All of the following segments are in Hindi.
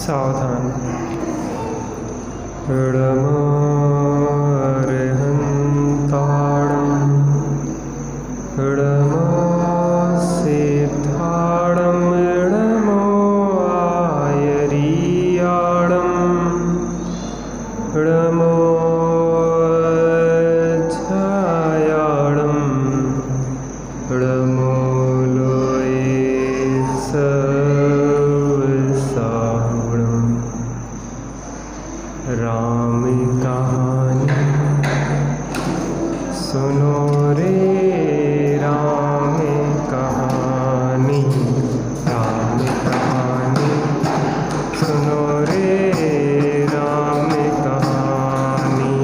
सावधान। ऋडमार्हन्ताडं ऋडमासेथाडं ऋडमोऽयरीयाडं ऋडमोऽझायाडं ऋडमोलोये सर्वसाहुडं। राम कहानी सुनो रे, राम कहानी, राम कहानी सुनो रे, राम कहानी।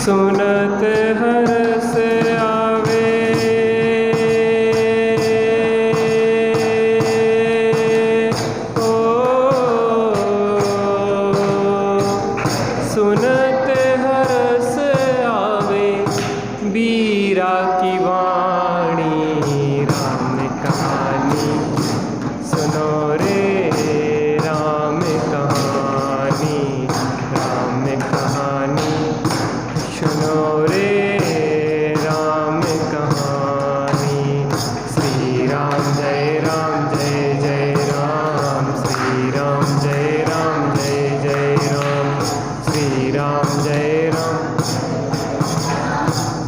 सुनत हरस आवे, ओ सुनत हरस आवे, बीरा की वाणी। राम कहानी सुनो रे, राम कहानी, राम कहानी सुनो रे, राम कहानी। श्री राम जय राम जय जय राम, श्री राम जय राम जय जय राम, श्री राम जय राम,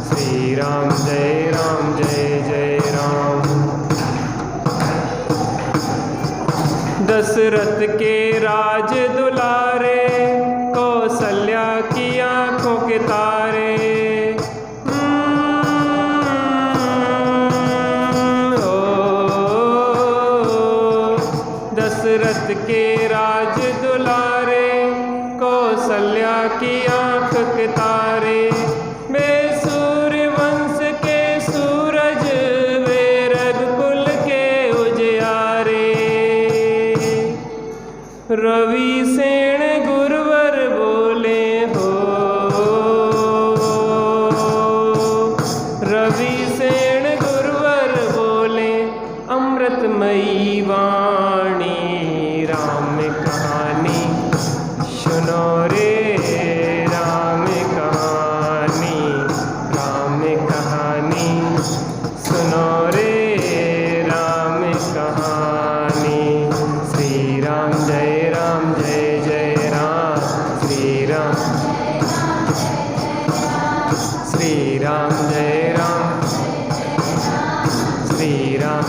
श्री राम जय राम जय जय राम। दशरथ के राज दुलारे, कौशल्या की आंखों के तारे। दशरथ के राज दुलारे, कौशल्या की आंख के तारे। वे सूर्यवंश के सूरज, वे रघुकुल के उजियारे। रवि सेन गुरुवर बोले हो, रवि सेन गुरुवर बोले, अमृतमयी वाणी। राम कहानी सुनो रे, राम कहानी, राम कहानी सुनो रे, राम कहानी। श्री राम जय राम जय जय राम, श्री राम, श्री राम जय राम, श्री राम।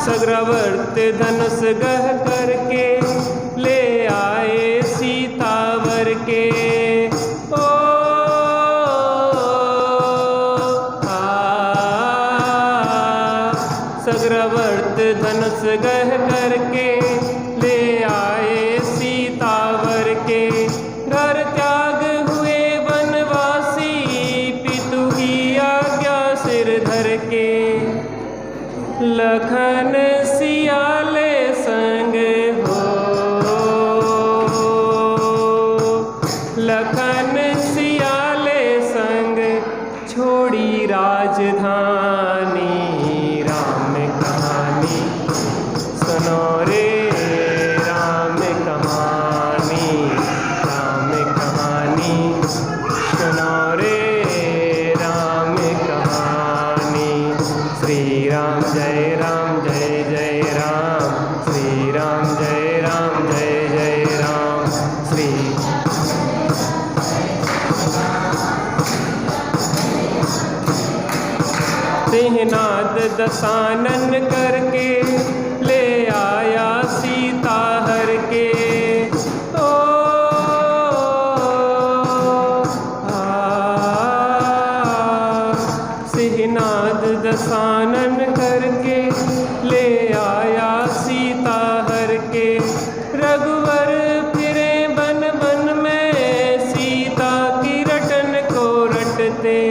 सग्रवर्त धनुष गह करके, ले आए सीतावर के। ओ सग्रवर्त धनुष गह करके, ले आए सीतावर के। घर त्याग हुए वनवासी, पितु की आज्ञा सिर धर के। लखन सियाले संग हो, लखन सियाले संग, छोड़ी राजधानी। राम कहानी सुनो रे, राम कहानी, राम कहानी सुनो रे, राम कहानी। श्री राम जय राम जय जय राम, श्री राम जय राम जय जय राम, श्री सिंहनाद दशानन करके, ले आया सीता हर के। ओ सिंहनाद दशानन करके, ले आया सीता हर के। रघुवर फिरे बन बन में, सीता की रटन को रटते।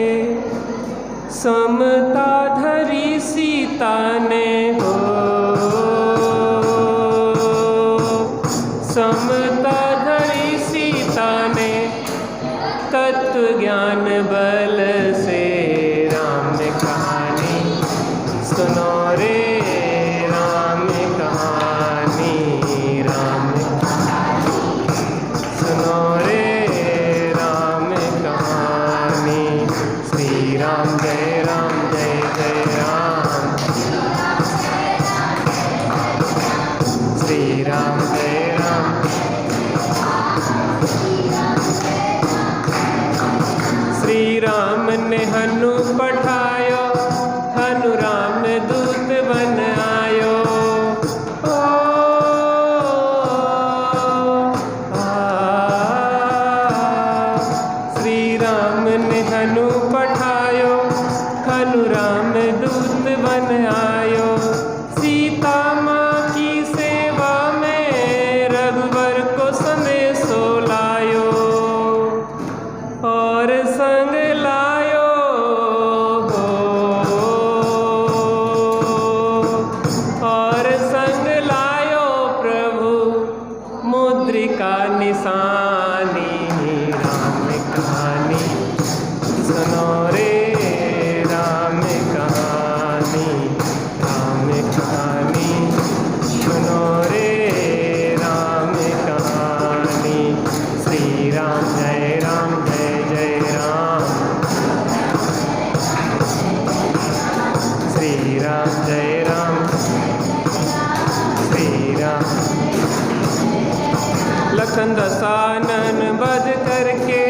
समता धरी सीता ने हो, समता धरी सीता ने, तत्व ज्ञान बल से। राम कहानी सुनो रे, राम जय राम। श्री राम ने हनु पठायो, हनु राम दूत बन आयो। श्री राम ने हनु पठायो, हनु राम दूत बन आयो। सीता माँ की सेवा में रघुवर को संदेशो लायो, और संग लायो और संग लायो प्रभु मुद्रिका निशानी। राम कहानी सुनो रे, राम कहानी, राम कहानी सुनो रे, राम कहानी। श्री राम जय राम जय जय राम। श्री राम जय राम, श्री राम। लखन दसानन वध करके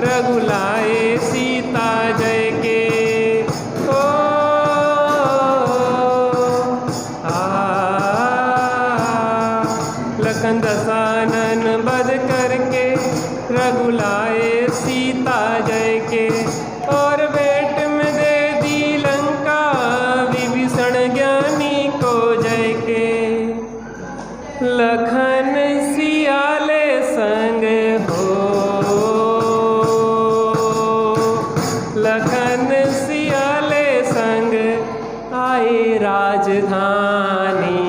रघुलाए सीता जय के। ओ लखन दसानन वध करके रघुलाए सीता जय के। और बेट में दे दी लंका विभीषण ज्ञानी को जय के। लखन सियाले संग हो, लखन सियाले संग आए राजधानी।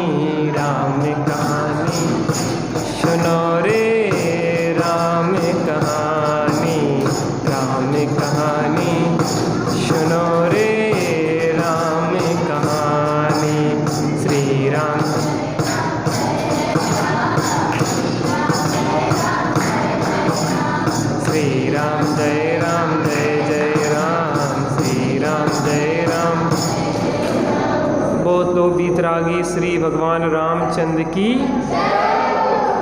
राम कहानी सुनो रे, राम कहानी, राम कहानी सुनो रे, राम कहानी। श्री राम श्री राम जय राम जय जय राम। श्री राम जय राम। बोलो वीतरागी श्री भगवान रामचंद्र की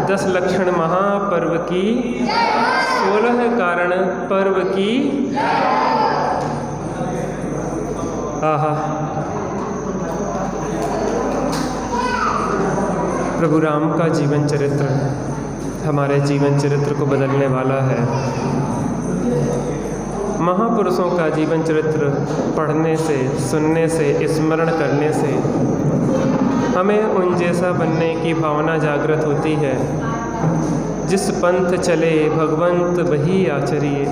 10 लक्षण महापर्व की 16 कारण पर्व की। आहा, प्रभु राम का जीवन चरित्र हमारे जीवन चरित्र को बदलने वाला है। महापुरुषों का जीवन चरित्र पढ़ने से, सुनने से, स्मरण करने से हमें उन जैसा बनने की भावना जागृत होती है। जिस पंथ चले भगवंत वही आचरिए।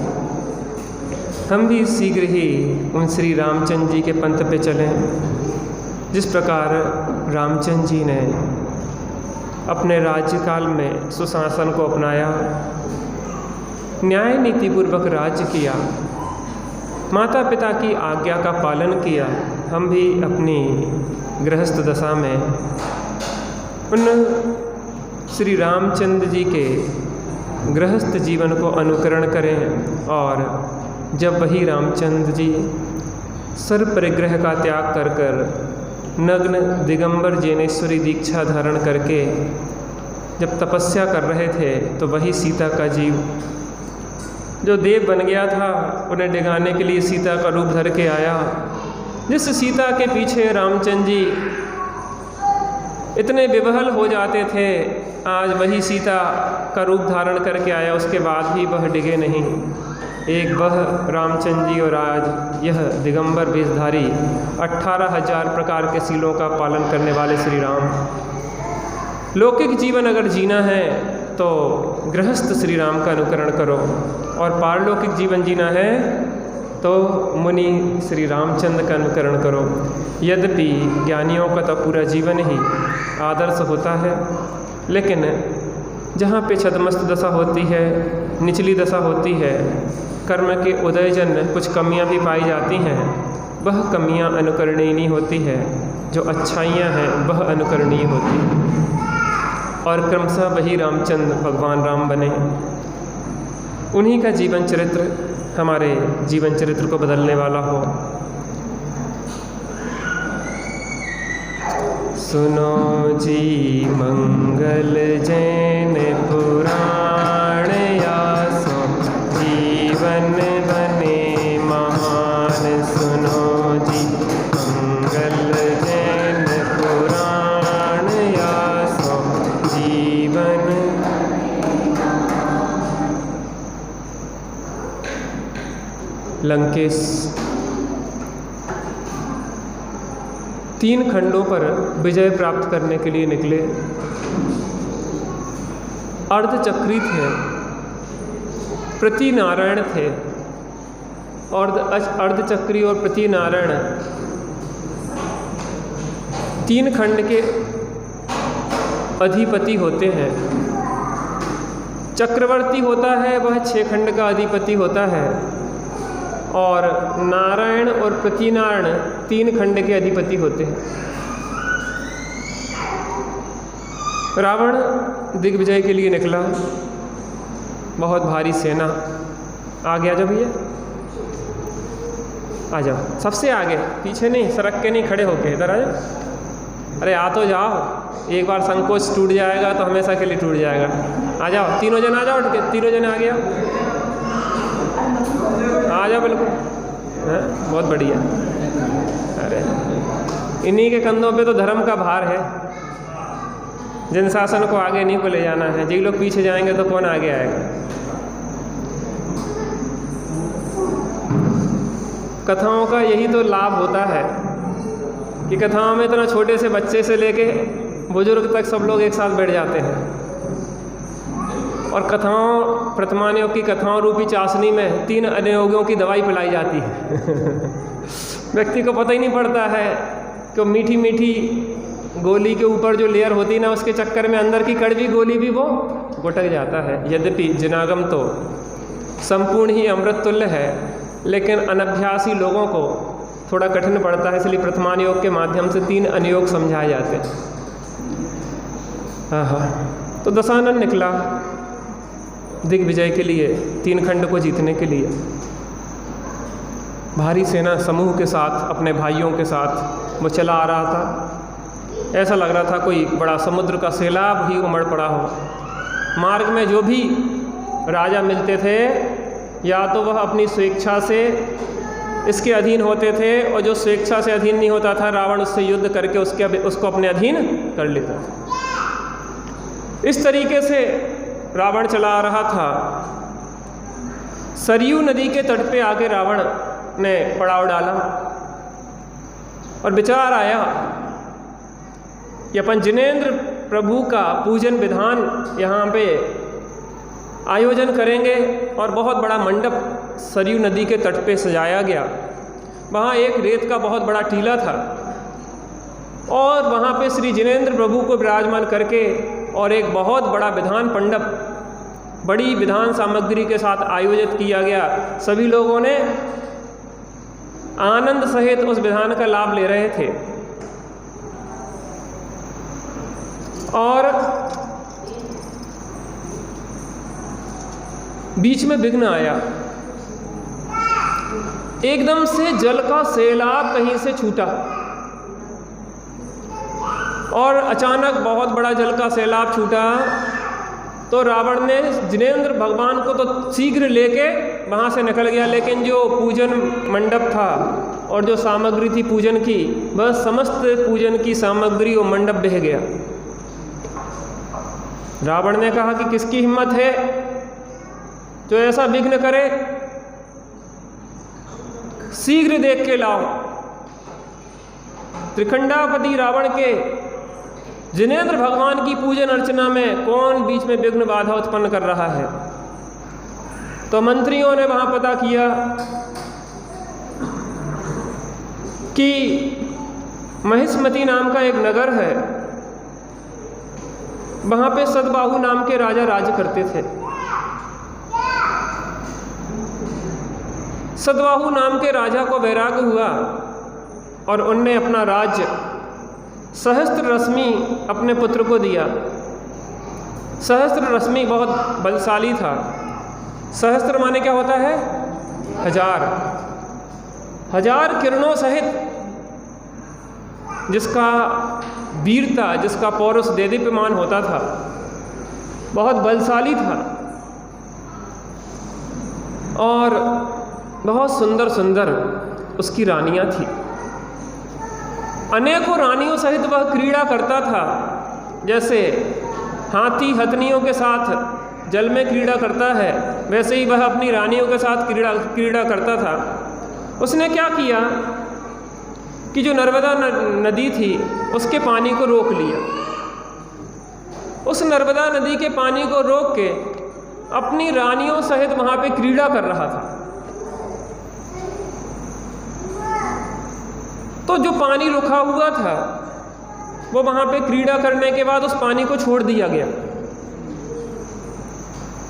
हम भी शीघ्र ही उन श्री रामचंद्र जी के पंथ पे चलें। जिस प्रकार रामचंद्र जी ने अपने राज्यकाल में सुशासन को अपनाया, न्याय नीतिपूर्वक राज्य किया, माता पिता की आज्ञा का पालन किया, हम भी अपनी गृहस्थ दशा में उन श्री रामचंद्र जी के गृहस्थ जीवन को अनुकरण करें। और जब वही रामचंद्र जी सर्व परिग्रह का त्याग कर कर नग्न दिगंबर जैनेश्वरी दीक्षा धारण करके जब तपस्या कर रहे थे, तो वही सीता का जीव जो देव बन गया था, उन्हें डिगाने के लिए सीता का रूप धर के आया। जिस सीता के पीछे रामचंद्र जी इतने विवहल हो जाते थे, आज वही सीता का रूप धारण करके आया, उसके बाद भी वह डिगे नहीं। एक वह रामचंद्र जी और आज यह दिगंबर वेशधारी 18,000 प्रकार के शीलों का पालन करने वाले श्री राम। लौकिक जीवन अगर जीना है तो गृहस्थ श्री राम का अनुकरण करो, और पारलौकिक जीवन जीना है तो मुनि श्री रामचंद्र का अनुकरण करो। यद्यपि ज्ञानियों का तो पूरा जीवन ही आदर्श होता है, लेकिन जहाँ पे छद्मस्त दशा होती है, निचली दशा होती है, कर्म के उदयजन कुछ कमियां भी पाई जाती हैं, वह कमियां अनुकरणीय नहीं होती है। जो अच्छाइयाँ हैं वह अनुकरणीय होती है। और क्रमशः वही रामचंद्र भगवान राम बने। उन्हीं का जीवन चरित्र हमारे जीवन चरित्र को बदलने वाला हो। सुनो जी मंगल जैन पुराण, यासो जीवन बने महान। सुनो जी मंगल जैन पुराण, यासो जीवन। लंकेश 3 खंडों पर विजय प्राप्त करने के लिए निकले। अर्धचक्री थे, प्रतिनारायण थे, और अर्धचक्री और प्रतिनारायण 3 खंड के अधिपति होते हैं। चक्रवर्ती होता है वह 6 खंड का अधिपति होता है, और नारायण और प्रतिनारायण 3 खंड के अधिपति होते हैं। रावण दिग्विजय के लिए निकला, बहुत भारी सेना। आगे आ जाओ भैया, आ जाओ, सबसे आगे, पीछे नहीं, सरक के नहीं, खड़े होके इधर आ जाओ। अरे आ तो जाओ, एक बार संकोच टूट जाएगा तो हमेशा के लिए टूट जाएगा। आ जाओ, तीनों जन आ जाओ, उठ के तीनों जन आ गया, आ जाओ बिल्कुल। हाँ, बहुत बढ़िया। अरे इन्हीं के कंधों पे तो धर्म का भार है। जन शासन को आगे नहीं को ले जाना है, जी लोग पीछे जाएंगे तो कौन आगे आएगा। कथाओं का यही तो लाभ होता है कि कथाओं में इतना छोटे से बच्चे से लेके बुजुर्ग तक सब लोग एक साथ बैठ जाते हैं, और कथाओं, प्रथमान योग की कथाओं रूपी चाशनी में 3 अनुयोगियों की दवाई पिलाई जाती है। व्यक्ति को पता ही नहीं पड़ता है कि मीठी मीठी गोली के ऊपर जो लेयर होती है ना, उसके चक्कर में अंदर की कड़वी गोली भी वो गुटक जाता है। यद्यपि जिनागम तो संपूर्ण ही अमृत तुल्य है, लेकिन अनभ्यासी लोगों को थोड़ा कठिन पड़ता है, इसलिए प्रथमान योग के माध्यम से 3 अनुयोग समझाए जाते हैं। हाँ, तो दशानन निकला दिग्विजय के लिए, 3 खंड को जीतने के लिए। भारी सेना समूह के साथ, अपने भाइयों के साथ वो चला आ रहा था। ऐसा लग रहा था कोई बड़ा समुद्र का सैलाब ही उमड़ पड़ा हो। मार्ग में जो भी राजा मिलते थे, या तो वह अपनी स्वेच्छा से इसके अधीन होते थे, और जो स्वेच्छा से अधीन नहीं होता था, रावण उससे युद्ध करके उसको अपने अधीन कर लेता था। इस तरीके से रावण चला आ रहा था। सरयू नदी के तट पे आके रावण ने पड़ाव डाला, और विचार आया कि अपन जिनेंद्र प्रभु का पूजन विधान यहाँ पे आयोजन करेंगे, और बहुत बड़ा मंडप सरयू नदी के तट पे सजाया गया। वहाँ एक रेत का बहुत बड़ा टीला था, और वहाँ पे श्री जिनेंद्र प्रभु को विराजमान करके और एक बहुत बड़ा विधान मंडप, बड़ी विधान सामग्री के साथ आयोजित किया गया। सभी लोगों ने आनंद सहित उस विधान का लाभ ले रहे थे, और बीच में विघ्न आया। एकदम से जल का सैलाब कहीं से छूटा, और अचानक बहुत बड़ा जल का सैलाब छूटा। तो रावण ने जिनेंद्र भगवान को तो शीघ्र लेके वहाँ से निकल गया, लेकिन जो पूजन मंडप था और जो सामग्री थी पूजन की, वह समस्त पूजन की सामग्री वो मंडप बह गया। रावण ने कहा कि किसकी हिम्मत है जो ऐसा विघ्न करे, शीघ्र देख के लाओ। त्रिखंडापति रावण के जिनेंद्र भगवान की पूजन अर्चना में कौन बीच में विघ्न बाधा उत्पन्न कर रहा है। तो मंत्रियों ने वहां पता किया कि महिष्मति नाम का एक नगर है, वहां पे सतबाहु नाम के राजा राज्य करते थे। सतबाहु नाम के राजा को वैराग्य हुआ और उनने अपना राज्य सहस्त्र रश्मि अपने पुत्र को दिया। सहस्त्र रश्मि बहुत बलशाली था। सहस्त्र माने क्या होता है? 1000। 1000 किरणों सहित जिसका वीरता, जिसका पौरुष देदीप्यमान होता था, बहुत बलशाली था और बहुत सुंदर सुंदर उसकी रानियां थी। अनेकों रानियों सहित वह क्रीड़ा करता था, जैसे हाथी हथनियों के साथ जल में क्रीड़ा करता है, वैसे ही वह अपनी रानियों के साथ क्रीड़ा करता था। उसने क्या किया कि जो नर्मदा नदी थी उसके पानी को रोक लिया। उस नर्मदा नदी के पानी को रोक के अपनी रानियों सहित वहाँ पे क्रीड़ा कर रहा था। तो जो पानी रुका हुआ था वो वहाँ पे क्रीड़ा करने के बाद उस पानी को छोड़ दिया गया।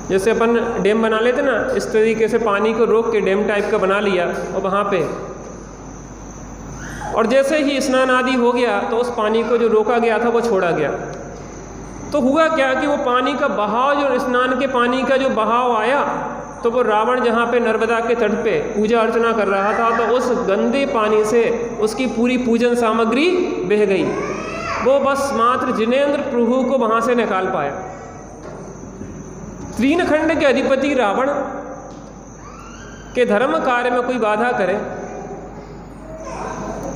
जैसे अपन डैम बना लेते ना, इस तरीके से पानी को रोक के डैम टाइप का बना लिया और वहाँ पे, और जैसे ही स्नान आदि हो गया तो उस पानी को जो रोका गया था वो छोड़ा गया। तो हुआ क्या कि वो पानी का बहाव, जो स्नान के पानी का जो बहाव आया, तो वो रावण जहाँ पे नर्मदा के तट पे पूजा अर्चना कर रहा था, तो उस गंदे पानी से उसकी पूरी पूजन सामग्री बह गई। वो बस मात्र जिनेंद्र प्रभु को वहाँ से निकाल पाया। तीन खंड के अधिपति रावण के धर्म कार्य में कोई बाधा करे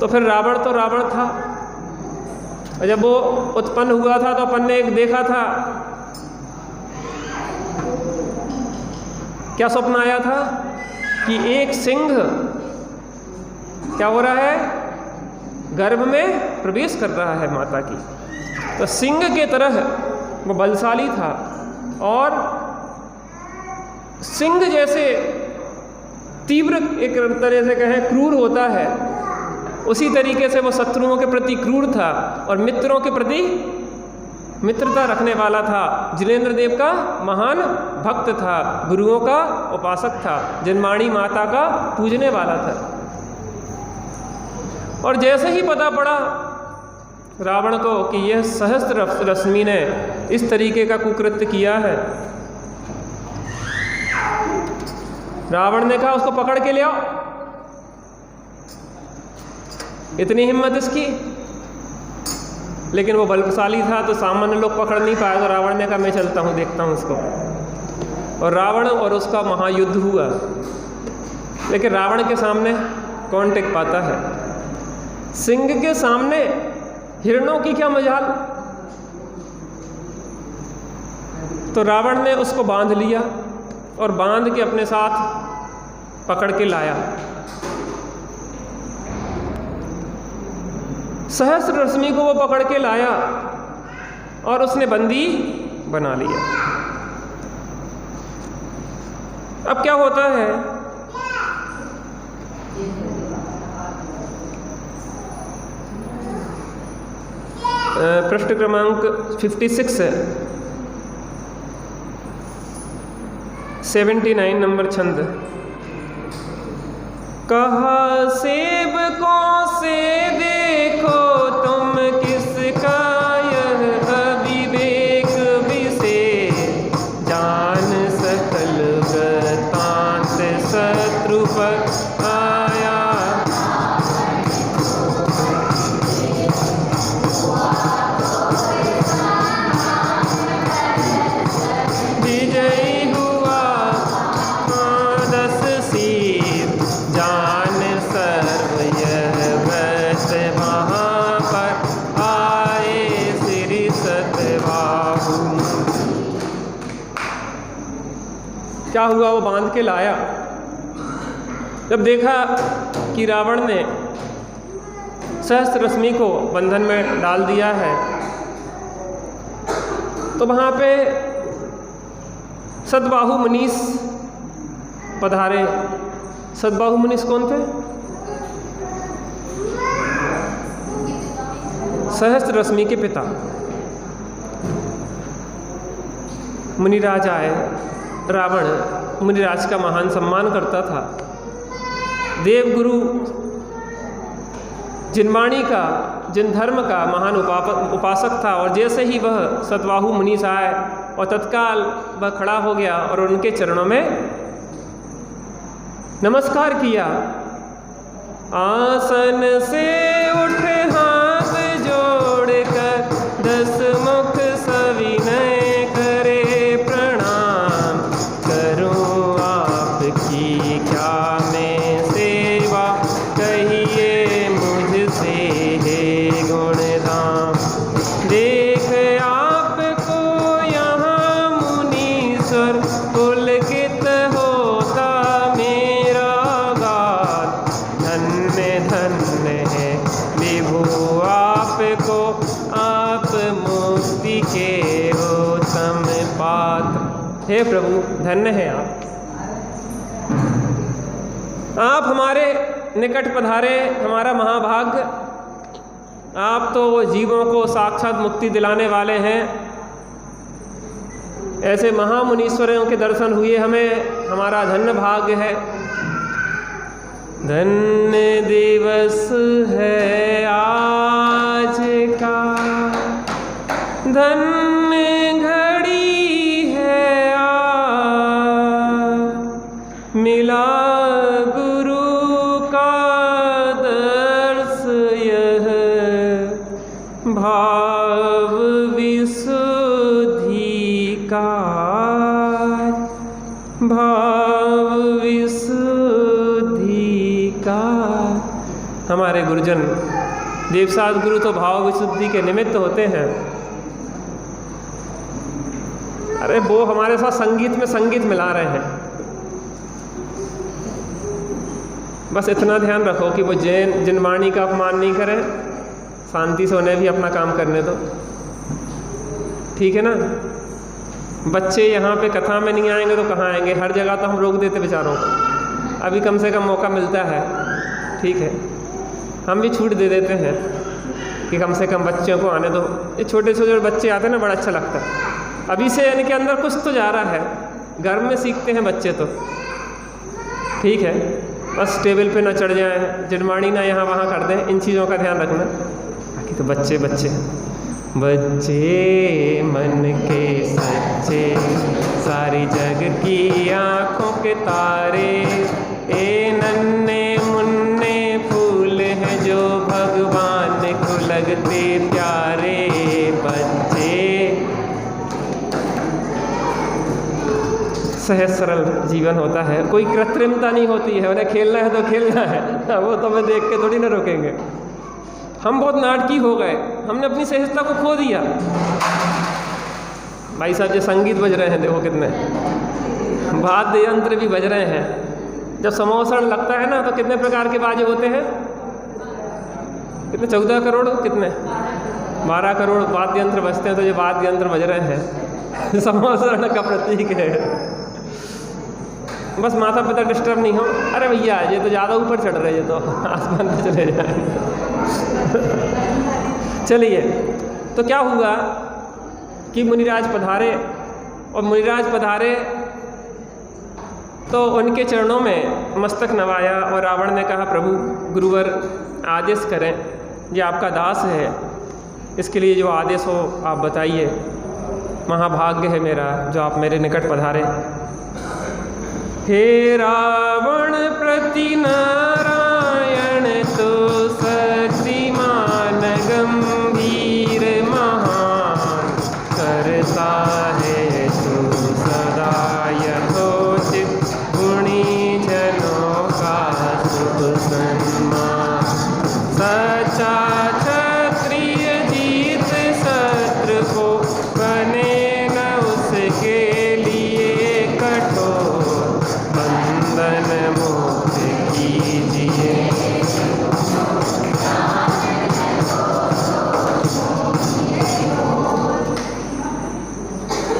तो फिर रावण तो रावण था। और जब वो उत्पन्न हुआ था तो अपन ने एक देखा था, क्या स्वप्न आया था कि एक सिंह क्या हो रहा है, गर्भ में प्रवेश कर रहा है माता की। तो सिंह के तरह वो बलशाली था और सिंह जैसे तीव्र एक तरह से कहें क्रूर होता है, उसी तरीके से वो शत्रुओं के प्रति क्रूर था और मित्रों के प्रति मित्रता रखने वाला था। जिनेंद्र देव का महान भक्त था, गुरुओं का उपासक था, जन्माणी माता का पूजने वाला था। और जैसे ही पता पड़ा रावण को कि यह सहस्त्र रश्मि ने इस तरीके का कुकृत्य किया है, रावण ने कहा उसको पकड़ के ले आओ। इतनी हिम्मत इसकी, लेकिन वो बलशाली था तो सामान्य लोग पकड़ नहीं पाए। तो रावण ने कहा मैं चलता हूँ, देखता हूँ उसको। और रावण और उसका महायुद्ध हुआ, लेकिन रावण के सामने कौन टिक पाता है? सिंह के सामने हिरणों की क्या मजाल। तो रावण ने उसको बांध लिया और बांध के अपने साथ पकड़ के लाया। सहस्त्र रश्मि को वो पकड़ के लाया और उसने बंदी बना लिया। अब क्या होता है, पृष्ठ क्रमांक 56 है, 79 नंबर छंद। कहा सेवकों से देखो तुम किसका यह अविवेक विशेष, जान सकल वृतांत शत्रु पर आया। विजयी हुआ दस शीर, जान सर्व यह व्रत वहाँ पर आए श्री सतबाहु। क्या हुआ, वो बांध के लाया। जब देखा कि रावण ने सहस्त्र रश्मि को बंधन में डाल दिया है, तो वहाँ पे सतबाहु मुनीस पधारे। सतबाहु मुनीस कौन थे? सहस्त्र रश्मि के पिता मुनिराज आए। रावण मुनिराज का महान सम्मान करता था। देवगुरु जिनवाणी का, जिन धर्म का महान उपासक था। और जैसे ही वह सतबाहु मुनीस आए और तत्काल वह खड़ा हो गया और उनके चरणों में नमस्कार किया। आसन से उठ हाथ जोड़ कर मुक्ति के उत्तम पात्र। हे प्रभु, धन्य है आप हमारे निकट पधारे, हमारा महाभाग्य। आप तो जीवों को साक्षात मुक्ति दिलाने वाले हैं। ऐसे महामुनीश्वरों के दर्शन हुए हमें, हमारा धन्य भाग्य है। धन्य दिवस है आज का, धन्य घड़ी है आज, मिला गुरु का दर्श, यह भाव विशुद्धि का, भाव विशुद्धि का। हमारे गुरुजन देवसाद गुरु तो भाव विशुद्धि के निमित्त होते हैं। अरे वो हमारे साथ संगीत में संगीत मिला रहे हैं। बस इतना ध्यान रखो कि वो जिनवाणी का अपमान नहीं करें, शांति से उन्हें भी अपना काम करने दो, ठीक है ना। बच्चे यहाँ पे कथा में नहीं आएंगे तो कहाँ आएंगे? हर जगह तो हम रोक देते बेचारों को। अभी कम से कम मौका मिलता है, ठीक है, हम भी छूट दे देते हैं कि कम से कम बच्चों को आने दो। ये छोटे छोटे बच्चे आते हैं ना, बड़ा अच्छा लगता है। अभी से इनके अंदर कुछ तो जा रहा है, घर में सीखते हैं बच्चे तो, ठीक है। बस टेबल पे ना चढ़ जाएं, जिनवाणी ना यहाँ वहाँ कर दें, इन चीज़ों का ध्यान रखना। बाकी तो बच्चे बच्चे बच्चे मन के सच्चे, सारी जग की आँखों के तारे, ए नन्हे मुन्ने फूल हैं जो भगवान को लगते प्यारे। बच्चे सहज सरल जीवन होता है, कोई कृत्रिमता नहीं होती है। उन्हें खेलना है तो खेलना है, वो तो हमें देख के थोड़ी ना रोकेंगे। हम बहुत नाटकी हो गए, हमने अपनी सहजता को खो दिया। भाई साहब ये संगीत बज रहे हैं, देखो कितने वाद्य यंत्र भी बज रहे हैं। जब समोसण लगता है ना तो कितने प्रकार के बाजे होते हैं? कितने? 14 करोड़, कितने 12 करोड़ वाद्य यंत्र बजते हैं। तो ये वाद्य यंत्र बज रहे हैं समोसण का प्रतीक है। बस माता पिता डिस्टर्ब नहीं हो। अरे भैया ये तो ज़्यादा ऊपर चढ़ रहे हैं, तो आसमान पे चले जाएंगे। चलिए, तो क्या हुआ कि मुनिराज पधारे, और मुनिराज पधारे तो उनके चरणों में मस्तक नवाया, और रावण ने कहा प्रभु गुरुवर आदेश करें, ये आपका दास है, इसके लिए जो आदेश हो आप बताइए। महाभाग्य है मेरा जो आप मेरे निकट पधारे। हे रावण प्रति नारायण तो शक्तिमान गंभीर महान, करता है तू सदा यथोचित गुणी जनों का शुभ सम्मान। सच्चा क्षत्रिय जीत शत्रु को बने न उसके लिए कठोर, बंधन मुक्त कीजिए।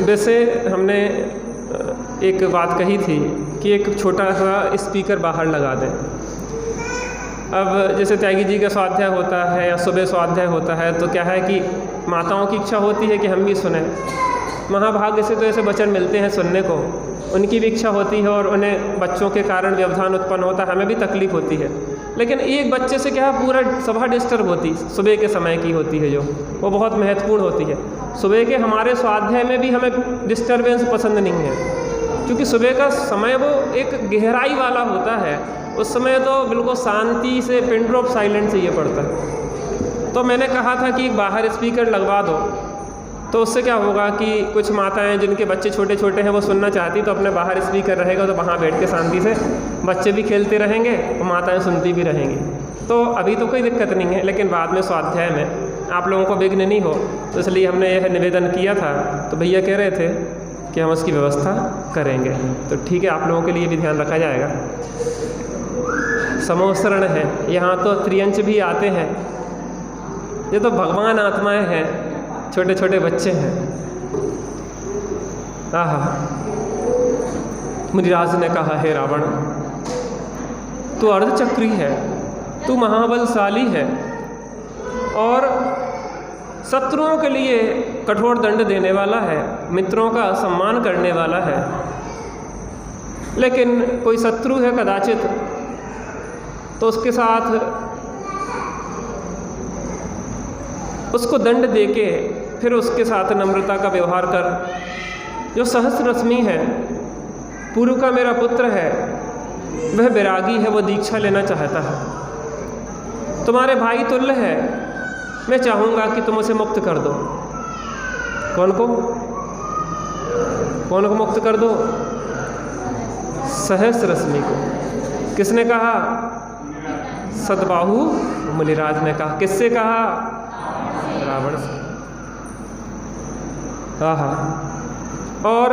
वैसे हमने एक बात कही थी कि एक छोटा सा स्पीकर बाहर लगा दें। अब जैसे त्यागी जी का स्वाध्याय होता है या सुबह स्वाध्याय होता है, तो क्या है कि माताओं की इच्छा होती है कि हम भी सुने। महाभाग्य से तो ऐसे वचन मिलते हैं सुनने को, उनकी भी इच्छा होती है, और उन्हें बच्चों के कारण व्यवधान उत्पन्न होता है, हमें भी तकलीफ होती है। लेकिन एक बच्चे से क्या पूरा सभा डिस्टर्ब होती, सुबह के समय की होती है, जो वो बहुत महत्वपूर्ण होती है। सुबह के हमारे स्वाध्याय में भी हमें डिस्टर्बेंस पसंद नहीं है, क्योंकि सुबह का समय वो एक गहराई वाला होता है। उस समय तो बिल्कुल शांति से पिन ड्रॉप साइलेंट चाहिए पड़ता है। तो मैंने कहा था कि एक बाहर स्पीकर लगवा दो, तो उससे क्या होगा कि कुछ माताएं जिनके बच्चे छोटे छोटे हैं वो सुनना चाहती, तो अपने बाहर स्पीकर रहेगा, तो वहाँ बैठ के शांति से बच्चे भी खेलते रहेंगे और माताएं सुनती भी रहेंगी। तो अभी तो कोई दिक्कत नहीं है, लेकिन बाद में स्वाध्याय में आप लोगों को विघ्न नहीं हो, तो इसलिए हमने यह निवेदन किया था। तो भैया कह रहे थे कि हम उसकी व्यवस्था करेंगे, तो ठीक है, आप लोगों के लिए भी ध्यान रखा जाएगा। समोसरण है, यहाँ तो त्रियंच भी आते हैं, ये तो भगवान आत्माएं हैं, छोटे छोटे बच्चे हैं। आहा, मुनिराज ने कहा, हे रावण, तू अर्धचक्री है, तू महाबलशाली है और शत्रुओं के लिए कठोर दंड देने वाला है, मित्रों का सम्मान करने वाला है। लेकिन कोई शत्रु है कदाचित, तो उसके साथ उसको दंड देके फिर उसके साथ नम्रता का व्यवहार कर। जो सहस्र रश्मि है, पूर्व का मेरा पुत्र है, वह बैरागी है, वो दीक्षा लेना चाहता है, तुम्हारे भाई तुल्य है, मैं चाहूँगा कि तुम उसे मुक्त कर दो। कौन को मुक्त कर दो? सहस्र रश्मि को। किसने कहा? सतबाहु मुनिराज ने कहा। किससे कहा? रावण से। आहा, और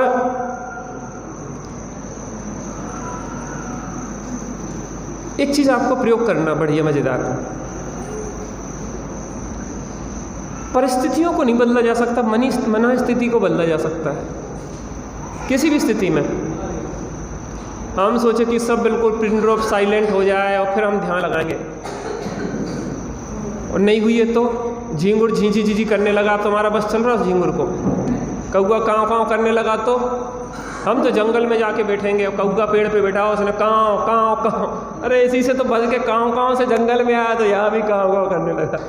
एक चीज आपको प्रयोग करना बढ़िया मजेदार। परिस्थितियों को नहीं बदला जा सकता, मन स्थिति को बदला जा सकता है। किसी भी स्थिति में हम सोचे कि सब बिल्कुल पिन ड्रॉप साइलेंट हो जाए और फिर हम ध्यान लगाएंगे, और नहीं हुई है तो झींगुर झींझी झीझी करने लगा, तुम्हारा बस चल रहा है उस झींगुर को। कौआ काँव काँव करने लगा तो हम तो जंगल में जाके बैठेंगे, और कौआ पेड़ पे बैठा हो, उसने काँव काँव काँव, अरे इसी से तो बच के काँव काँव से जंगल में आया तो यहाँ भी काँव काँव करने लगा।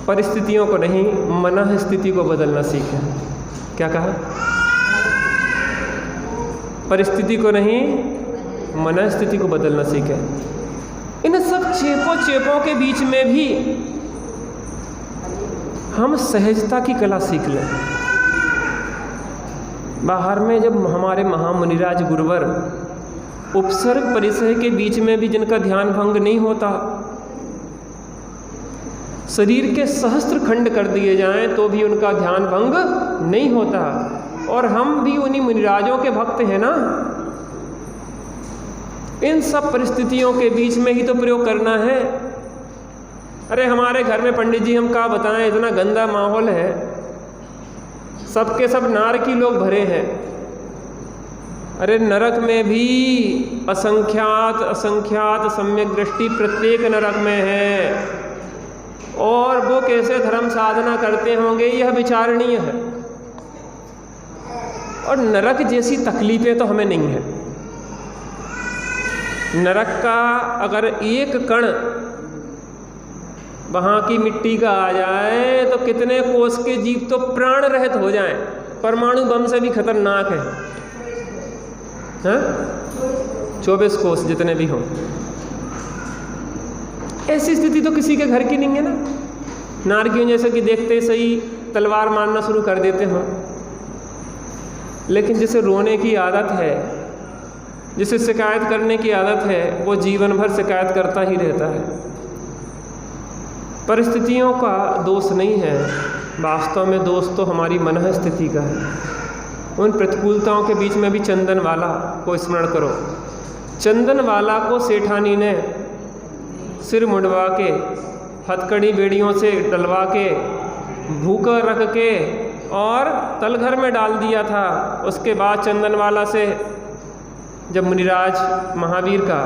परिस्थितियों को नहीं, मन स्थिति को बदलना सीखें। क्या कहा? परिस्थिति को नहीं, मन स्थिति को बदलना सीखें। इन सब चेपों के बीच में भी हम सहजता की कला सीख लें। बाहर में जब हमारे महामुनिराज गुरुवर उपसर्ग परिसर के बीच में भी जिनका ध्यान भंग नहीं होता, शरीर के सहस्त्र खंड कर दिए जाएं तो भी उनका ध्यान भंग नहीं होता। और हम भी उन्हीं मुनिराजों के भक्त हैं ना। इन सब परिस्थितियों के बीच में ही तो प्रयोग करना है। अरे हमारे घर में पंडित जी हम क्या बताएं, इतना गंदा माहौल है, सबके सब नार की लोग भरे हैं। अरे नरक में भी असंख्यात सम्यक दृष्टि प्रत्येक नरक में है, और वो कैसे धर्म साधना करते होंगे यह विचारणीय है। और नरक जैसी तकलीफें तो हमें नहीं है। नरक का अगर एक कण वहाँ की मिट्टी का आ जाए तो कितने कोष के जीव तो प्राण रहित हो जाएं। परमाणु बम से भी खतरनाक है, हाँ? 24 कोष जितने भी हों। ऐसी स्थिति तो किसी के घर की नहीं है ना। नारकियों जैसे कि देखते सही तलवार मारना शुरू कर देते हों, लेकिन जिसे रोने की आदत है, जिसे शिकायत करने की आदत है, वो जीवन भर शिकायत करता ही रहता है। परिस्थितियों का दोष नहीं है, वास्तव में दोष तो हमारी मन स्थिति का है। उन प्रतिकूलताओं के बीच में भी चंदनवाला को स्मरण करो। चंदनवाला को सेठानी ने सिर मुंडवा के, हथकड़ी बेड़ियों से डलवा के, भूखा रख के और तलघर में डाल दिया था। उसके बाद चंदनवाला से जब मुनिराज महावीर का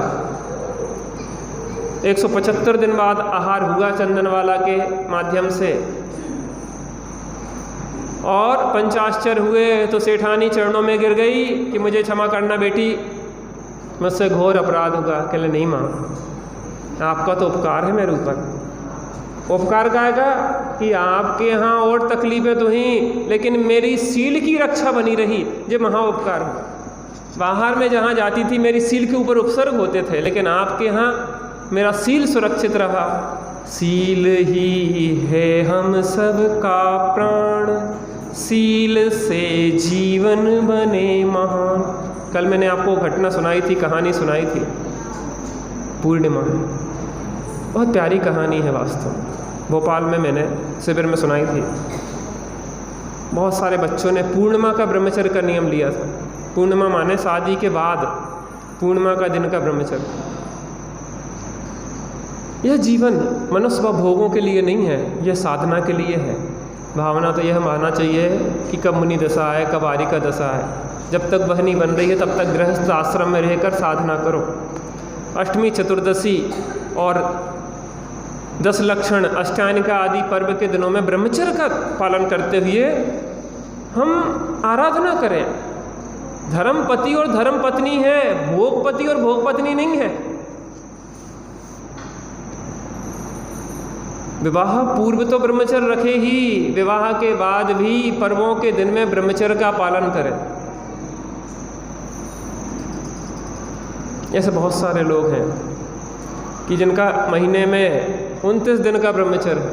175 दिन बाद आहार हुआ चंदनवाला के माध्यम से, और पंचाश्चर्य हुए, तो सेठानी चरणों में गिर गई कि मुझे क्षमा करना बेटी, मुझसे घोर अपराध होगा। कहले नहीं माँ, आपका तो उपकार है मेरे ऊपर। उपकार कहेगा कि आपके यहाँ और तकलीफें तो ही, लेकिन मेरी सील की रक्षा बनी रही, ये महा उपकार हो। बाहर में जहाँ जाती थी मेरी सील के ऊपर उपसर्ग होते थे, लेकिन आपके यहाँ मेरा सील सुरक्षित रहा। सील ही है हम सब का प्राण, सील से जीवन बने महान। कल मैंने आपको घटना सुनाई थी, कहानी सुनाई थी पूर्णिमा। बहुत प्यारी कहानी है वास्तव। भोपाल में मैंने शिविर में सुनाई थी। बहुत सारे बच्चों ने पूर्णिमा का ब्रह्मचर्य का नियम लिया था। पूर्णिमा माने शादी के बाद पूर्णिमा का दिन का ब्रह्मचर्य। यह जीवन मनुष्य व भोगों के लिए नहीं है, यह साधना के लिए है। भावना तो यह मानना चाहिए कि कब मुनि दशा आए, कब आर्य का दशा आए। जब तक वह नहीं बन रही है तब तक गृहस्थ आश्रम में रहकर साधना करो। अष्टमी, चतुर्दशी और 10 लक्षण, अष्टायनिका आदि पर्व के दिनों में ब्रह्मचर्य का पालन करते हुए हम आराधना करें। धर्मपति और धर्मपत्नी है, भोगपति और भोगपत्नी नहीं है। विवाह पूर्व तो ब्रह्मचर्य रखे ही, विवाह के बाद भी पर्वों के दिन में ब्रह्मचर्य का पालन करें। ऐसे बहुत सारे लोग हैं कि जिनका महीने में 29 दिन का ब्रह्मचर्य है।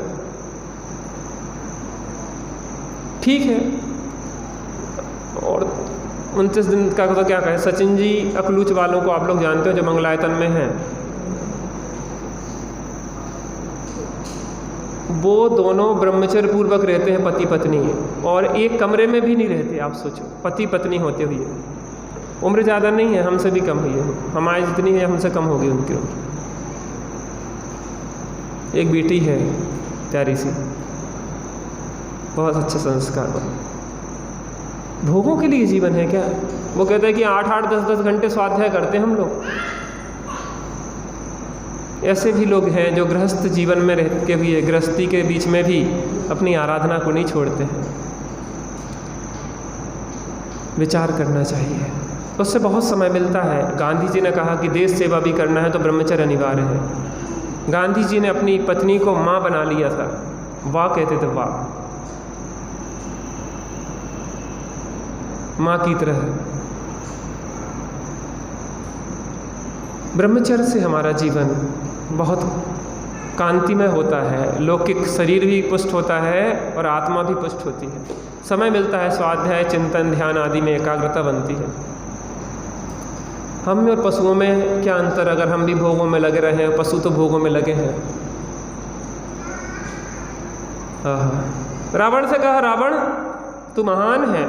ठीक है, और 29 दिन का तो क्या कहें। सचिन जी अकलूच वालों को आप लोग जानते हो, जो मंगलायतन में हैं। वो दोनों ब्रह्मचर्य पूर्वक रहते हैं, पति पत्नी, और एक कमरे में भी नहीं रहते। आप सोचो, पति पत्नी होते हुए। उम्र ज़्यादा नहीं है, हमसे भी कम हुई है, हमारी जितनी है हमसे कम होगी उनकी उम्र। एक बेटी है प्यारी सी, बहुत अच्छा संस्कार बना। भोगों के लिए जीवन है क्या? वो कहते हैं कि 8-8, 10-10 घंटे स्वाध्याय करते हैं हम लोग। ऐसे भी लोग हैं जो गृहस्थ जीवन में रह के भी, गृहस्थी के बीच में भी अपनी आराधना को नहीं छोड़ते हैं। विचार करना चाहिए, उससे बहुत समय मिलता है। गांधी जी ने कहा कि देश सेवा भी करना है तो ब्रह्मचर्य अनिवार्य है। गांधी जी ने अपनी पत्नी को माँ बना लिया था। वाह कहते थे, वाह, माँ की तरह। ब्रह्मचर्य से हमारा जीवन बहुत कांतिमय होता है। लौकिक शरीर भी पुष्ट होता है और आत्मा भी पुष्ट होती है। समय मिलता है, स्वाध्याय, चिंतन, ध्यान आदि में एकाग्रता बनती है। हम में और पशुओं में क्या अंतर? अगर हम भी भोगों में लगे रहे हैं, पशु तो भोगों में लगे हैं। रावण से कहा, रावण तू महान है,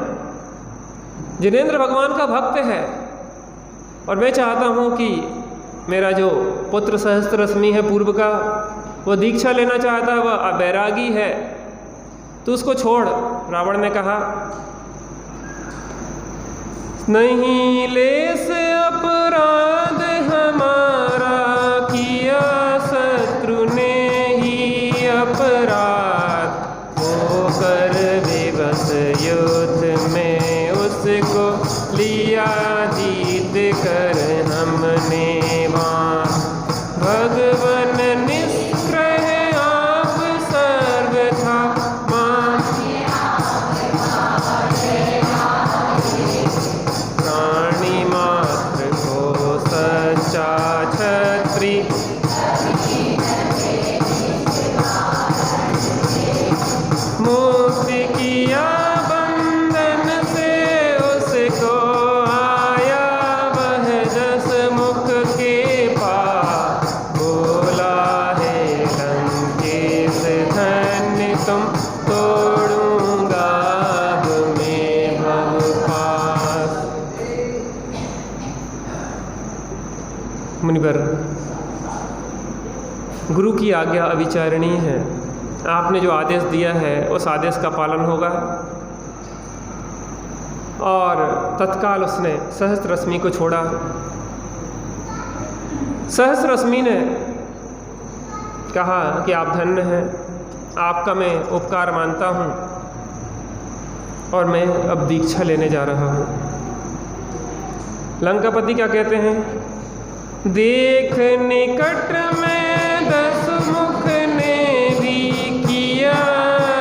जिनेंद्र भगवान का भक्त है, और मैं चाहता हूँ कि मेरा जो पुत्र सहस्त्ररश्मि है पूर्व का, वो दीक्षा लेना चाहता है, वह बैरागी है, तू उसको छोड़। रावण ने कहा, नहीं लेस अपराध हमारा किया, शत्रु ने ही अपराध होकर विवश युद्ध में उसको लिया जीत कर हमने वहाँ। भगवन निष्प्रह आप सर्वथा प्राणी मात्र को सच्चा क्षत्रि मुक्त किया बंधन से उसको, आया वह 10 मुख के पास, बोला है लंकेश धन्य तुम तोड़ूंगा अब मैं भवपास। मुनिवर, गुरु की आज्ञा अविचारणीय है। आपने जो आदेश दिया है उस आदेश का पालन होगा। और तत्काल उसने सहस्त्ररश्मि को छोड़ा। सहस्त्ररश्मि ने कहा कि आप धन्य हैं, आपका मैं उपकार मानता हूँ और मैं अब दीक्षा लेने जा रहा हूँ। लंकापति क्या कहते हैं? देख निकट में 10 मुख ने भी किया,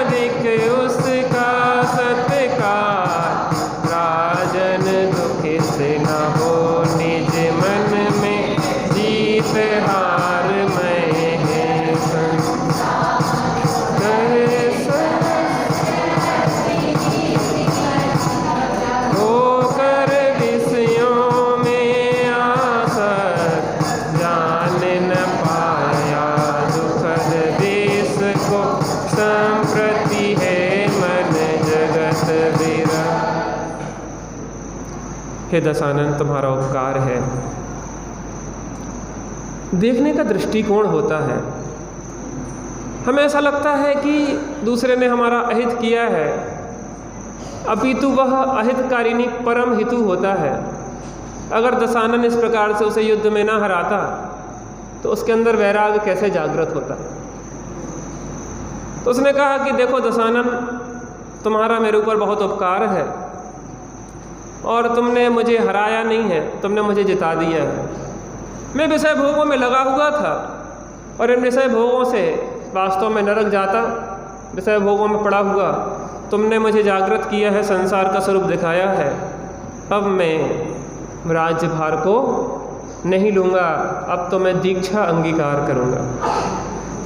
देख उसका सत्कार, राजन दुखित न हो निज मन में, जीत हार मैं है होकर विषयों में आसक्त, जान न पाया दुखद देश को, संप्रति है मन जगत विरह। हे दशानन, तुम्हारा उपकार है। देखने का दृष्टिकोण होता है। हमें ऐसा लगता है कि दूसरे ने हमारा अहित किया है, अपितु वह अहितकारिणी परम हितु होता है। अगर दशानन इस प्रकार से उसे युद्ध में ना हराता तो उसके अंदर वैराग्य कैसे जागृत होता। तो उसने कहा कि देखो दशानन, तुम्हारा मेरे ऊपर बहुत उपकार है और तुमने मुझे हराया नहीं है, तुमने मुझे जिता दिया है। मैं विषय भोगों में लगा हुआ था और इन विषय भोगों से वास्तव में नरक जाता, विषय भोगों में पड़ा हुआ। तुमने मुझे जागृत किया है, संसार का स्वरूप दिखाया है। अब मैं राज्यभार को नहीं लूँगा, अब तो मैं दीक्षा अंगीकार करूँगा।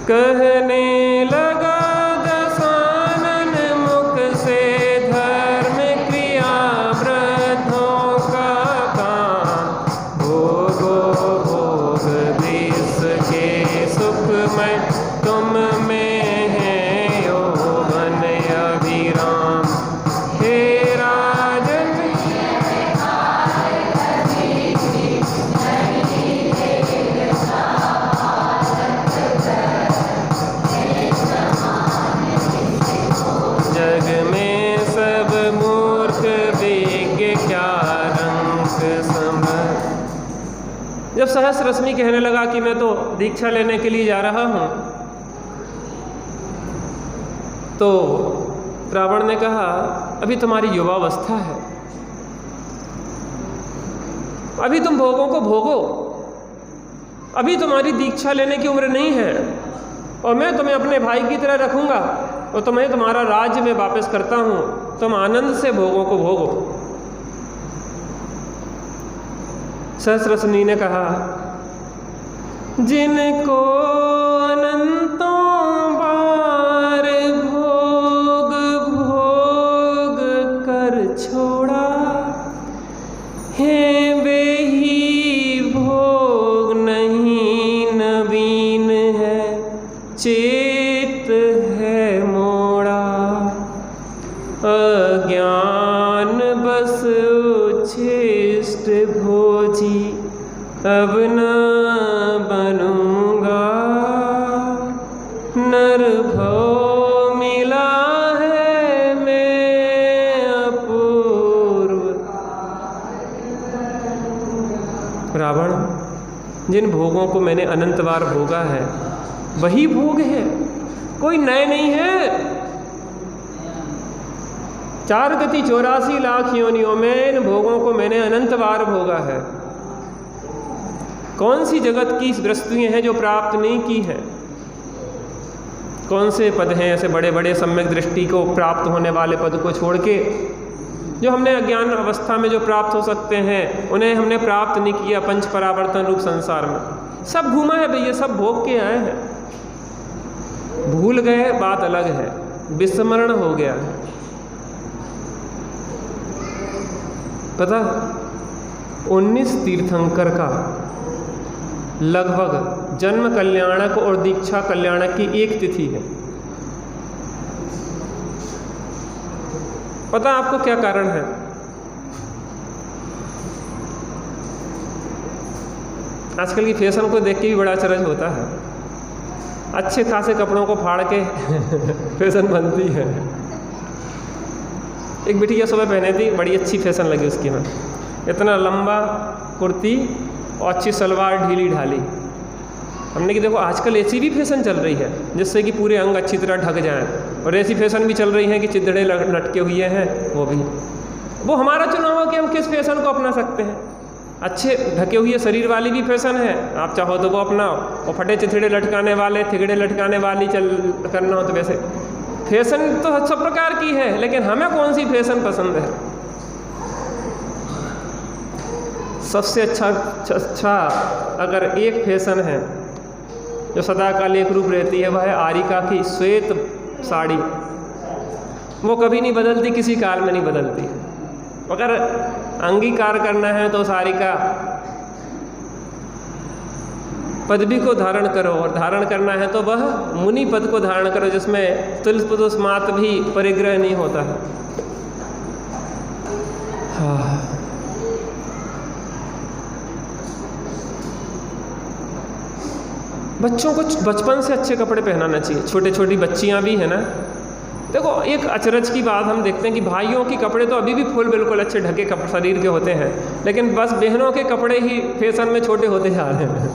कहने लगा दशानन मुख से धर्म क्रिया वृद्धों का काम, भोगो भोग विष के सुख में तुम में है यौवन अभिराम। हे राजन जग में सब मूर्ख विज्ञ क्या रंग समझ। जब सहस्र रश्मि कहने लगा कि मैं तो दीक्षा लेने के लिए जा रहा हूँ, तो रावण ने कहा अभी तुम्हारी युवावस्था है, अभी तुम भोगों को भोगो, अभी तुम्हारी दीक्षा लेने की उम्र नहीं है और मैं तुम्हें अपने भाई की तरह रखूँगा और तुम्हें तुम्हारा राज्य में वापस करता हूँ, तुम आनंद से भोगों को भोगो। सहस्रश्नि ने कहा जिनको अनंतों बार भोग भोग कर छोड़ा है, वे ही भोग नहीं नवीन है, चेत है मोड़ा। अज्ञान बस उच्छिष्ट भोजी, अब न बनूंगा, नर भव मिला है मैं अपूर्व। रावण, जिन भोगों को मैंने अनंत बार भोगा है वही भोग है, कोई नए नहीं है। 4 गति 84 लाख योनियों में इन भोगों को मैंने अनंत बार भोगा है। कौन सी जगत की वस्तुएं हैं जो प्राप्त नहीं की हैं? कौन से पद हैं ऐसे बड़े बड़े सम्यक दृष्टि को प्राप्त होने वाले पद को छोड़ के जो हमने अज्ञान अवस्था में जो प्राप्त हो सकते हैं उन्हें हमने प्राप्त नहीं किया। पंच परावर्तन रूप संसार में सब घूमा है भैया, सब भोग के आए हैं। भूल गए बात अलग है, विस्मरण हो गया है। पता 19 तीर्थंकर का लगभग जन्म कल्याणक और दीक्षा कल्याणक की एक तिथि है। पता आपको क्या कारण है? आजकल की फैशन को देख के भी बड़ा अचरज होता है। अच्छे खासे कपड़ों को फाड़ के फैशन बनती है। एक बिटिया सुबह पहने थी, बड़ी अच्छी फैशन लगी उसकी में, इतना लंबा कुर्ती और अच्छी सलवार ढीली ढाली। हमने कि देखो आजकल ऐसी भी फैशन चल रही है जिससे कि पूरे अंग अच्छी तरह ढक जाएं, और ऐसी फैशन भी चल रही है कि चिदड़े लटके हुए हैं। वो हमारा चुनाव है कि हम किस फैशन को अपना सकते हैं। अच्छे ढके हुए शरीर वाली भी फैशन है, आप चाहो तो वो अपनाओ, और फटे चिथड़े लटकाने वाले थिगड़े लटकाने वाली चल करना हो तो वैसे फैशन तो सब प्रकार की है, लेकिन हमें कौन सी फैशन पसंद है? सबसे अच्छा अगर एक फैशन है जो सदाकाल एक रूप रहती है, वह है आरिका की श्वेत साड़ी। वो कभी नहीं बदलती, किसी काल में नहीं बदलती। अगर अंगीकार करना है तो आरिका पदवी को धारण करो, और धारण करना है तो वह मुनि पद को धारण करो जिसमें तुलस मात भी परिग्रह नहीं होता है। बच्चों को बचपन से अच्छे कपड़े पहनाना चाहिए। छोटे छोटी बच्चियां भी है ना, देखो एक अचरज की बात हम देखते हैं कि भाइयों के कपड़े तो अभी भी फुल बिल्कुल अच्छे ढके शरीर के होते हैं, लेकिन बस बहनों के कपड़े ही फैशन में छोटे होते जा रहे हैं।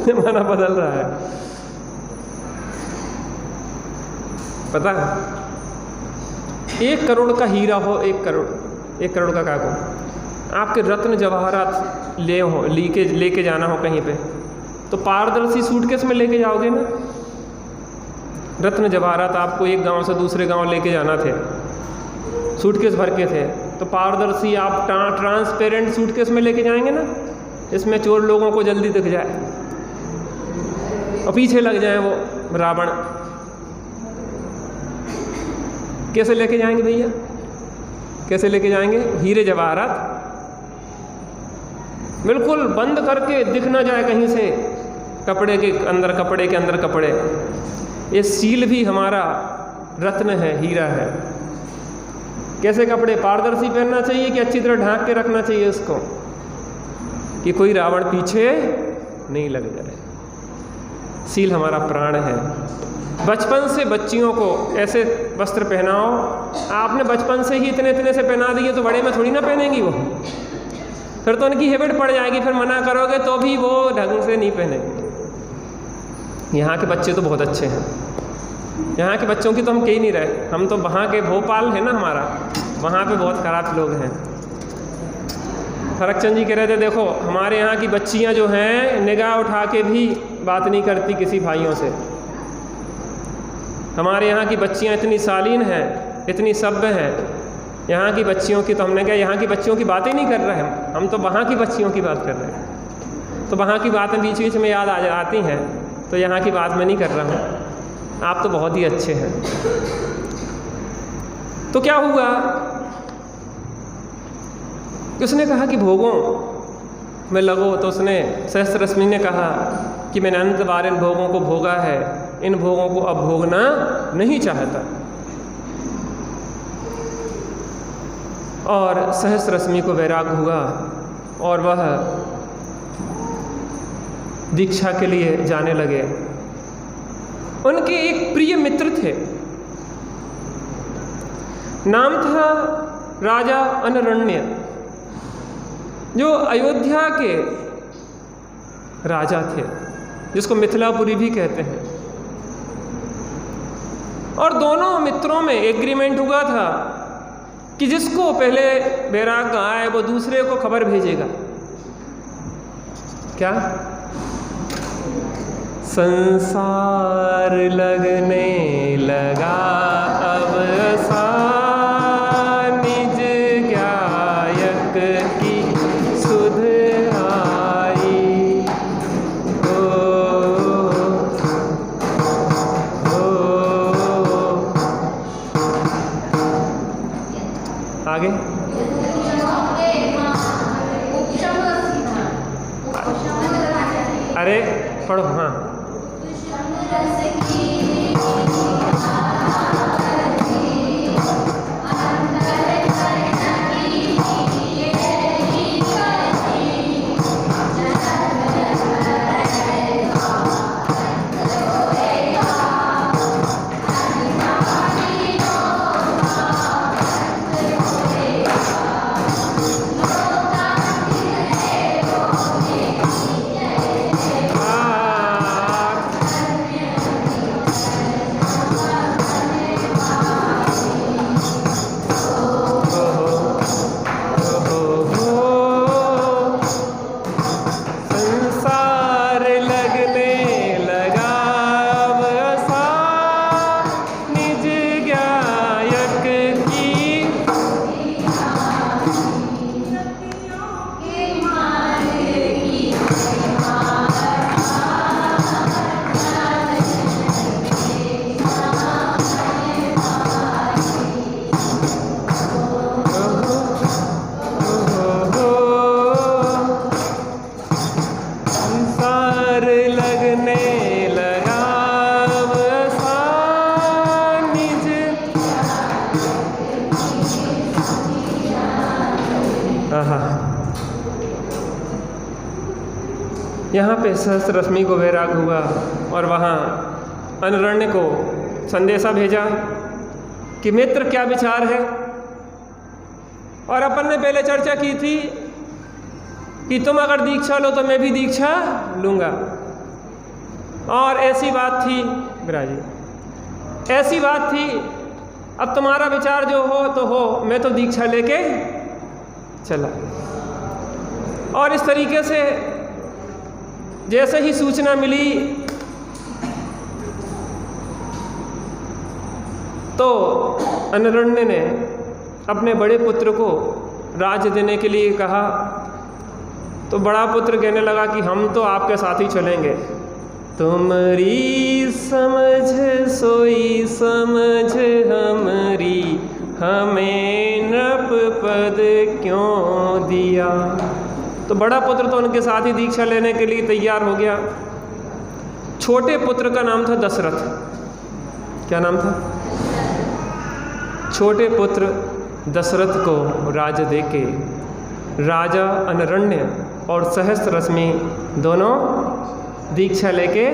जमाना बदल रहा है, पता है? 1 करोड़ का हीरा हो, 1 करोड़ का काको, आपके रत्न जवाहरात लेके जाना हो कहीं पे, तो पारदर्शी सूटकेस में लेके जाओगे ना। रत्न जवाहरात आपको एक गांव से दूसरे गांव लेके जाना थे, सूटकेस भर के थे, तो पारदर्शी आप ट्रांसपेरेंट सूटकेस में लेके जाएंगे ना, इसमें चोर लोगों को जल्दी दिख जाए और पीछे लग जाए वो रावण। कैसे लेके जाएंगे भैया, कैसे लेके जाएंगे? हीरे जवाहरात बिल्कुल बंद करके, दिख ना जाए कहीं से कपड़े के अंदर कपड़े। ये सील भी हमारा रत्न है, हीरा है। कैसे कपड़े पारदर्शी पहनना चाहिए कि अच्छी तरह ढांक के रखना चाहिए उसको, कि कोई रावण पीछे नहीं लग जाए। सील हमारा प्राण है। बचपन से बच्चियों को ऐसे वस्त्र पहनाओ। आपने बचपन से ही इतने से पहना दिए तो बड़े में थोड़ी ना पहनेंगी वो, फिर तो उनकी हैबिट पड़ जाएगी, फिर मना करोगे तो भी वो ढंग से नहीं पहनेंगे। यहाँ के बच्चे तो बहुत अच्छे हैं, यहाँ के बच्चों की तो हम कह ही नहीं रहे। हम तो वहाँ के, भोपाल है ना हमारा, वहाँ पे बहुत ख़राब लोग हैं। फरकचंद जी कह रहे थे, देखो हमारे यहाँ की बच्चियाँ जो हैं निगाह उठा के भी बात नहीं करती किसी भाइयों से। हमारे यहाँ की बच्चियाँ इतनी शालीन हैं, इतनी सभ्य हैं। यहाँ की बच्चियों की तो हमने कहा यहाँ की बच्चियों की बातें नहीं कर रहे हैं, हम तो वहाँ की बच्चियों की बात कर रहे हैं। तो वहाँ की बातें बीच बीच में याद आती हैं, तो यहाँ की बात मैं नहीं कर रहा हूँ। आप तो बहुत ही अच्छे हैं। तो क्या हुआ कि उसने कहा कि भोगों में लगो, तो उसने सहस्त्ररश्मि ने कहा कि मैंने अनंत बार इन भोगों को भोगा है, इन भोगों को अब भोगना नहीं चाहता। और सहस्त्ररश्मि को वैराग हुआ और वह दीक्षा के लिए जाने लगे। उनके एक प्रिय मित्र थे, नाम था राजा अनरण्य, जो अयोध्या के राजा थे, जिसको मिथिलापुरी भी कहते हैं। और दोनों मित्रों में एग्रीमेंट हुआ था कि जिसको पहले वैराग आए वो दूसरे को खबर भेजेगा। क्या? संसार लगने लगा अब सा, निज गायक की सुध आई। आगे अरे पढ़ो। हाँ, यहाँ पे सहस्त्र रश्मि को वैराग हुआ और वहाँ अनरण्य को संदेशा भेजा कि मित्र क्या विचार है। और अपन ने पहले चर्चा की थी कि तुम अगर दीक्षा लो तो मैं भी दीक्षा लूँगा। और ऐसी बात थी विराजी, ऐसी बात थी, अब तुम्हारा विचार जो हो तो हो, मैं तो दीक्षा लेके चला। और इस तरीके से जैसे ही सूचना मिली तो अनरण्य ने अपने बड़े पुत्र को राज्य देने के लिए कहा। तो बड़ा पुत्र कहने लगा कि हम तो आपके साथ ही चलेंगे। तुम्हारी समझ सोई समझ हमरी, हमें नृप पद क्यों दिया। तो बड़ा पुत्र तो उनके साथ ही दीक्षा लेने के लिए तैयार हो गया। छोटे पुत्र का नाम था दशरथ। क्या नाम था? छोटे पुत्र दशरथ को राज्य देके राजा अनरण्य और सहस्त्र रश्मि दोनों दीक्षा लेके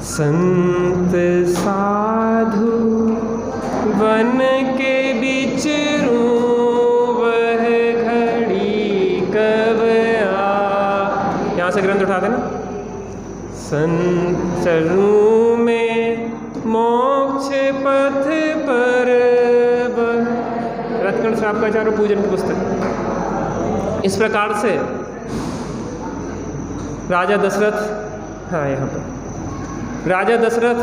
संत साधु वन के बिचरू वह घड़ी कब आ। यहाँ से ग्रंथ उठा देना। संचरू में मोक्ष पथ पर रत्कंठ साहब का चारों पूजन की पुस्तक। इस प्रकार से राजा दशरथ, हाँ यहाँ पर राजा दशरथ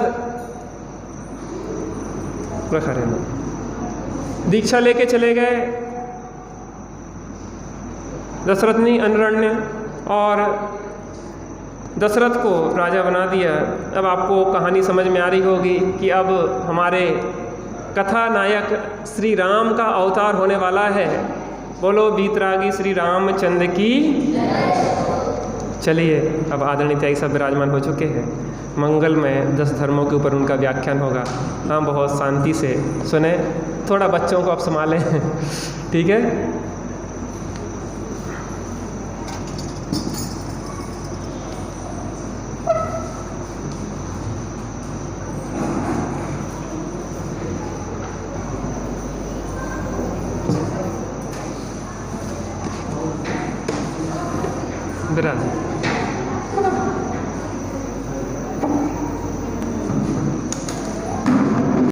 रखा रहना दीक्षा लेके चले गए। दशरथ ने अनरण्य और दशरथ को राजा बना दिया। अब आपको कहानी समझ में आ रही होगी कि अब हमारे कथा नायक श्री राम का अवतार होने वाला है। बोलो बीतरागी श्री रामचंद्र की। चलिए अब आदरणीय त्यागी सब विराजमान हो चुके हैं। मंगल में 10 धर्मों के ऊपर उनका व्याख्यान होगा। हाँ, बहुत शांति से सुने, थोड़ा बच्चों को आप संभालें ठीक है। विराज